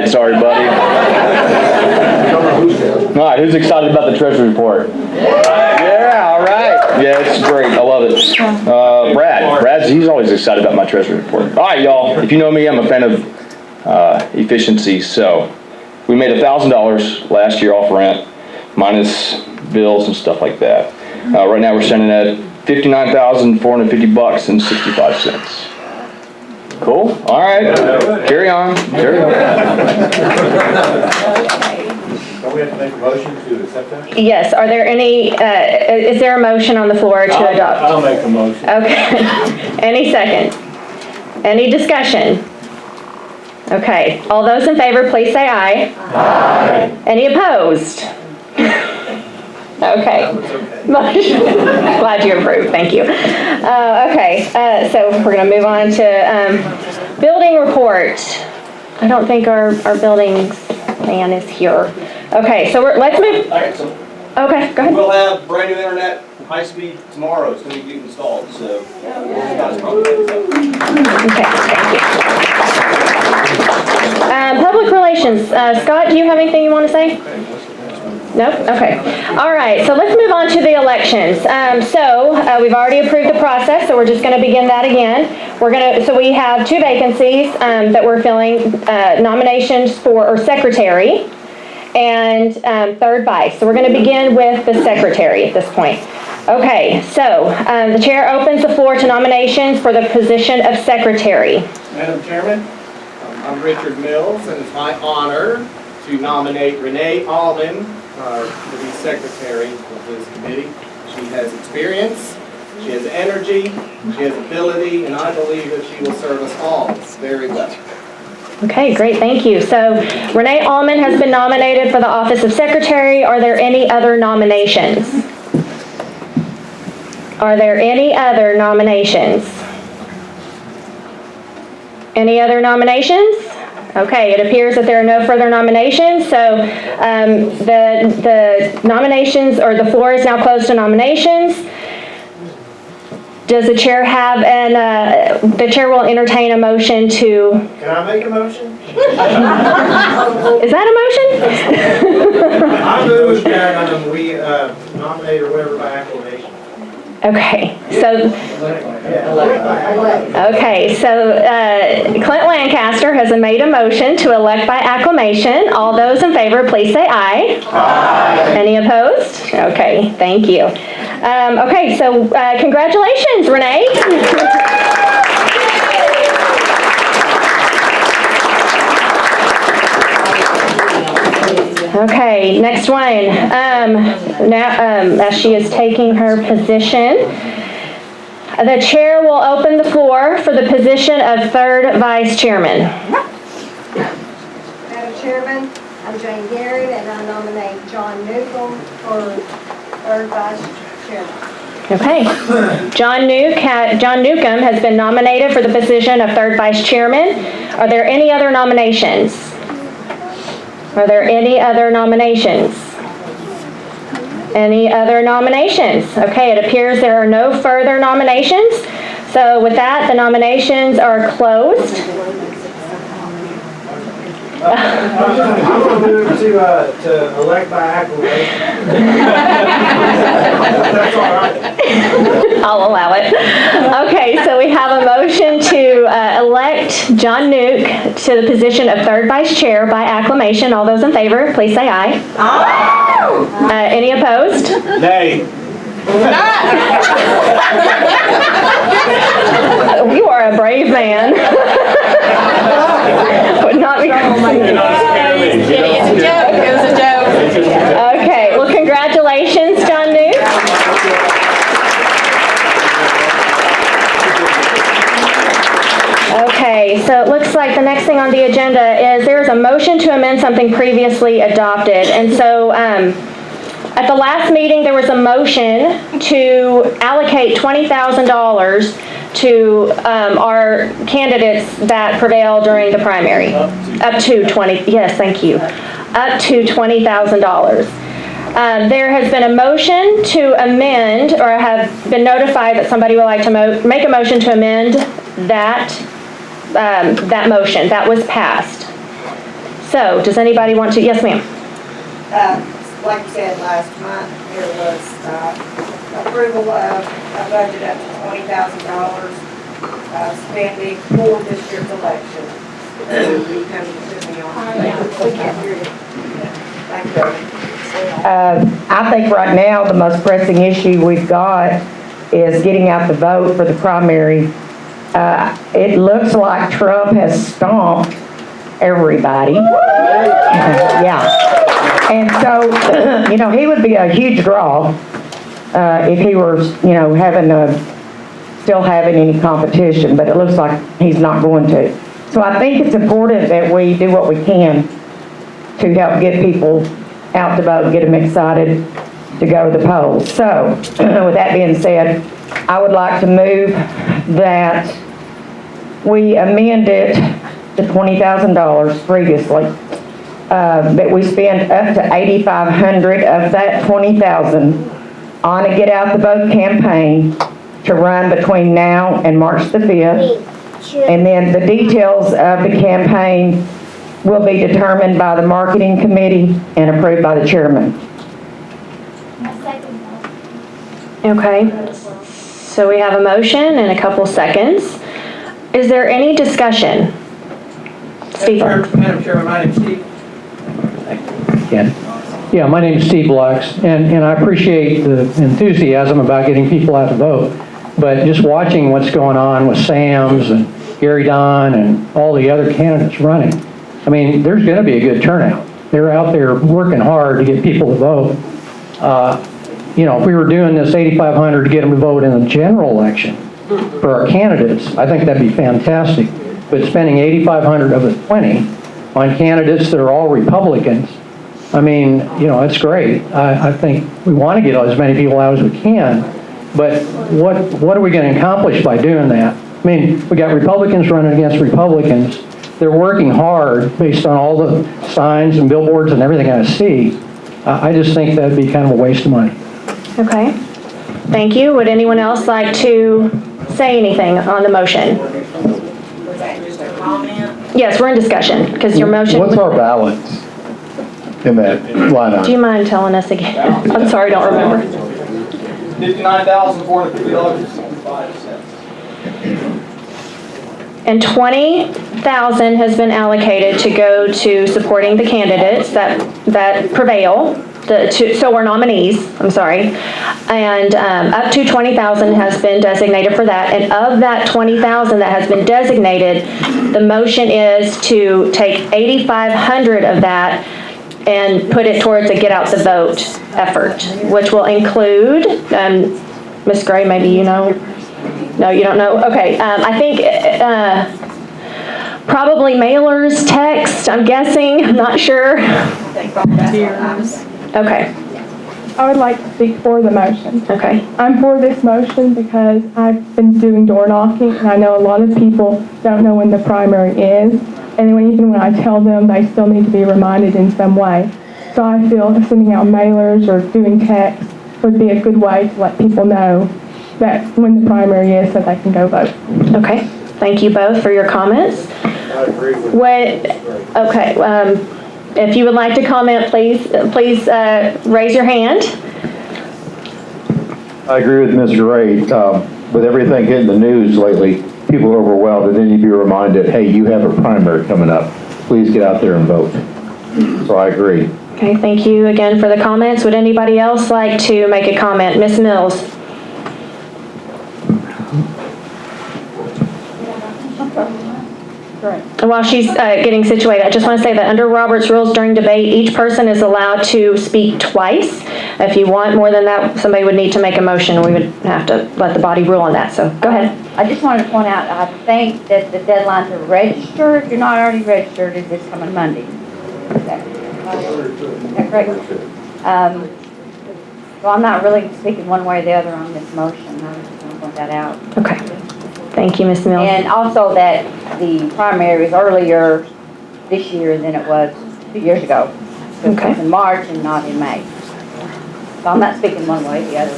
right, sorry, buddy. All right, who's excited about the treasury report? Yeah, all right. Yeah, it's great. I love it. He's always excited about my treasury report. All right, y'all. If you know me, I'm a fan of efficiency. So we made $1,000 last year off rent, minus bills and stuff like that. Right now we're standing at $59,450.65. Cool. All right. Carry on. Don't we have to make a motion to accept that? Yes. Are there any, is there a motion on the floor to adopt? I'll make a motion. Okay. Any second? Any discussion? Okay. All those in favor, please say aye. Aye. Any opposed? Okay. Glad you approved. Thank you. Okay. So we're going to move on to building report. I don't think our buildings man is here. Okay. So let's move. Okay. Go ahead. We'll have brand new internet, high speed tomorrow. It's going to be installed. So that's probably Okay. Thank you. Public relations. Scott, do you have anything you want to say? Nope? Okay. All right, so let's move on to the elections. We've already approved the process, so we're just going to begin that again. So we have 2 vacancies that we're filling, nominations for secretary and 3rd vice. So we're going to begin with the secretary at this point. Okay, so the chair opens the floor to nominations for the position of secretary. Madam Chairman, I'm Richard Mills, and it's my honor to nominate Renee Allman to be secretary of this committee. She has experience, she has energy, she has ability, and I believe that she will serve us all very well. Okay, great, thank you. So Renee Allman has been nominated for the office of secretary. Are there any other nominations? Are there any other nominations? Any other nominations? Okay, it appears that there are no further nominations, so the nominations, or the floor is now closed to nominations. Does the chair have the chair will entertain a motion to... Can I make a motion? Is that a motion? I move that we nominate or whatever by acclamation. Okay, so Clint Lancaster has made a motion to elect by acclamation. All those in favor, please say aye. Aye. Any opposed? Okay, thank you. Okay, so congratulations, Renee. Okay, next one. As she is taking her position, the chair will open the floor for the position of 3rd vice chairman. Madam Chairman, I'm Jane Garrett, and I nominate John Newcomb for 3rd vice chairman. Okay. John Newcomb has been nominated for the position of 3rd vice chairman. Are there any other nominations? Are there any other nominations? Any other nominations? Okay, it appears there are no further nominations. So with that, the nominations are closed. I'm going to move to elect by acclamation. That's all right. I'll allow it. Okay, so we have a motion to elect John Nuke to the position of 3rd vice chair by acclamation. All those in favor, please say aye. Aye. Any opposed? Nay. You are a brave man. Would not be. It was a joke. It was a joke. Okay. Well, congratulations, John Nuke. Okay, so it looks like the next thing on the agenda is there's a motion to amend something previously adopted. And so at the last meeting, there was a motion to allocate $20,000 to our candidates that prevail during the primary. Up to 20, yes, thank you. Up to $20,000. There has been a motion to amend, or I have been notified that somebody would like to make a motion to amend that motion. That was passed. So, does anybody want to, yes ma'am? Like you said last month, there was approval of a budget up to $20,000 spending for this year's election. You come to me on. We can't hear you. Thank you. I think right now the most pressing issue we've got is getting out the vote for the primary. It looks like Trump has stomped everybody. Yeah. And so, he would be a huge draw if he were, still having any competition, but it looks like he's not going to. So I think it's important that we do what we can to help get people out to vote, get them excited to go to the polls. So, with that being said, I would like to move that we amend it to $20,000 previously, that we spend up to $8,500 of that $20,000 on a Get Out the Vote campaign to run between now and March the 5th. And then the details of the campaign will be determined by the marketing committee and approved by the chairman. Okay. So we have a motion and a couple seconds. Is there any discussion? Steve. Madam Chairman, my name is Steve. Yeah, my name is Steve Lux, and I appreciate the enthusiasm about getting people out to vote. But just watching what's going on with Sam's and Gary Don and all the other candidates running, I mean, there's going to be a good turnout. They're out there working hard to get people to vote. If we were doing this 8,500 to get them to vote in the general election for our candidates, I think that'd be fantastic. But spending 8,500 of the 20 on candidates that are all Republicans, I mean, it's great. I think we want to get as many people out as we can. But what are we going to accomplish by doing that? I mean, we got Republicans running against Republicans. They're working hard based on all the signs and billboards and everything I see. I just think that'd be kind of a waste of money. Okay. Thank you. Would anyone else like to say anything on the motion? Was that just a comment? Yes, we're in discussion, because your motion... What's our balance in that line item? Do you mind telling us again? I'm sorry, I don't remember. $59,450.65. And $20,000 has been allocated to go to supporting the candidates that prevail, so we're nominees, I'm sorry. And up to $20,000 has been designated for that. And of that $20,000 that has been designated, the motion is to take $8,500 of that and put it towards a Get Out the Vote effort, which will include, Ms. Gray, maybe you know? No, you don't know? Okay, I think probably mailers, text, I'm guessing, I'm not sure. Okay, I would like to speak for the motion. okay. I'm for this motion because I've been doing door knocking, and I know a lot of people don't know when the primary is, and even when I tell them, they still need to be reminded in some way. So I feel sending out mailers or doing text would be a good way to let people know that when the primary is, so they can go vote. Okay, thank you both for your comments. I agree with Okay, if you would like to comment, please raise your hand. I agree with Mr. Ray. With everything hitting the news lately, people are overwhelmed, and then you'd be reminded, hey, you have a primary coming up. Please get out there and vote. So I agree. Okay, thank you again for the comments. Would anybody else like to make a comment? Ms. Mills? And while she's getting situated, I just want to say that under Robert's rules during debate, each person is allowed to speak twice. If you want more than that, somebody would need to make a motion. We would have to let the body rule on that. So go ahead. I just wanted to point out, I think that the deadline to register, if you're not already registered, is this coming Monday. Is that correct? So I'm not really speaking one way or the other on this motion. I just want to point that out. Okay. Thank you, Ms. Mills. And also that the primary was earlier this year than it was 2 years ago. So Okay. it's in March and not in May. So I'm not speaking one way or the other.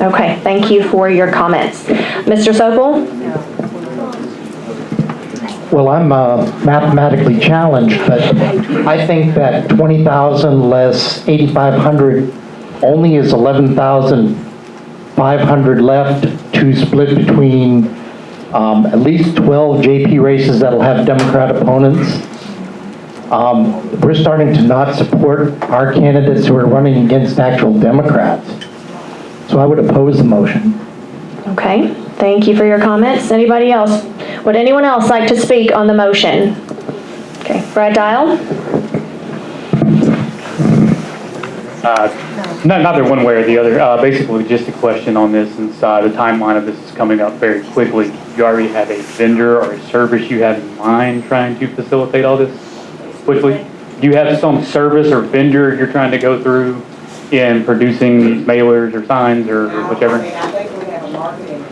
Okay, thank you for your comments. Mr. Sokol? Well, I'm mathematically challenged, but I think that 20,000 less 8,500 only is 11,500 left to split between at least 12 JP races that'll have Democrat opponents. We're starting to not support our candidates who are running against actual Democrats. So I would oppose the motion. Okay, thank you for your comments. Anybody else? Would anyone else like to speak on the motion? Okay, Brad Dial? Neither one way or the other. Basically, just a question on this, since the timeline of this is coming up very quickly. You already have a vendor or a service you have in mind trying to facilitate all this quickly? Do you have some service or vendor you're trying to go through in producing these mailers or signs or whichever? I think we have a marketing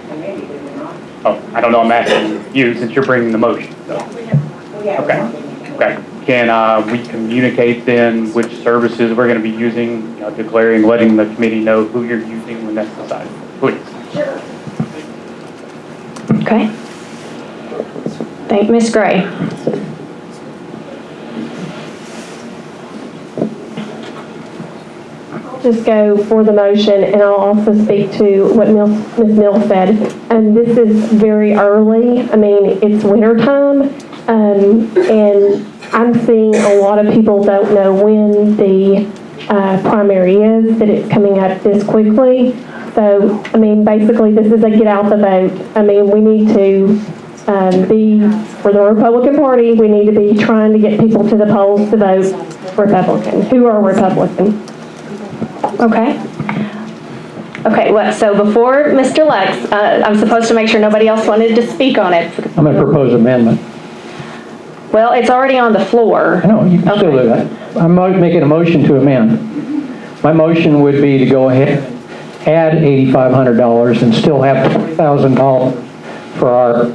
committee, do we not? Oh, I don't know, I'm asking you since you're bringing the motion. So. We have a Okay. marketing committee. Okay. Can we communicate then which services we're going to be using, declaring, letting the committee know who you're using when that's decided, please? Sure. Okay. Thank Ms. Gray. Just go for the motion, and I'll also speak to what Ms. Mills said. This is very early. I mean, it's winter time, and I'm seeing a lot of people don't know when the primary is, that it's coming up this quickly. So, I mean, basically, this is a get out the vote. I mean, we need to be, for the Republican Party, we need to be trying to get people to the polls to vote Republican, who are Republican. Okay. Okay, so before Mr. Lex, I'm supposed to make sure nobody else wanted to speak on it. I'm going to propose amendment. Well, it's already on the floor. I know, you can still do that. I'm making a motion to amend. My motion would be to go ahead, add $8,500 and still have $20,000 for our...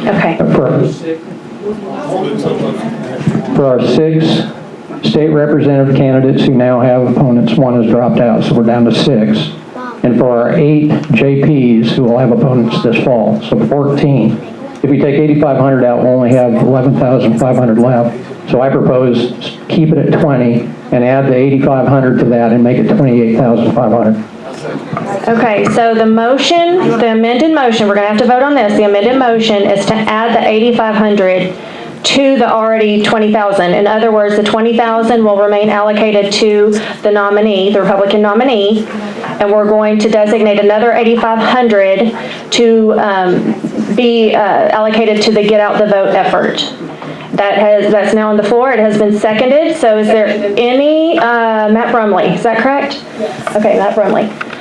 Okay. For our 6 state representative candidates who now have opponents, 1 has dropped out, so we're down to 6. And for our 8 JPs who will have opponents this fall, so 14. If we take 8,500 out, we'll only have 11,500 left. So I propose keep it at 20 and add the 8,500 to that and make it 28,500. Okay, so the motion, the amended motion, we're going to have to vote on this. The amended motion is to add the 8,500 to the already 20,000. In other words, the 20,000 will remain allocated to the nominee, the Republican nominee, and we're going to designate another 8,500 to be allocated to the Get Out the Vote effort. That's now on the floor. It has been seconded. So is there any, Matt Brumley, is that correct? Okay, Matt Brumley.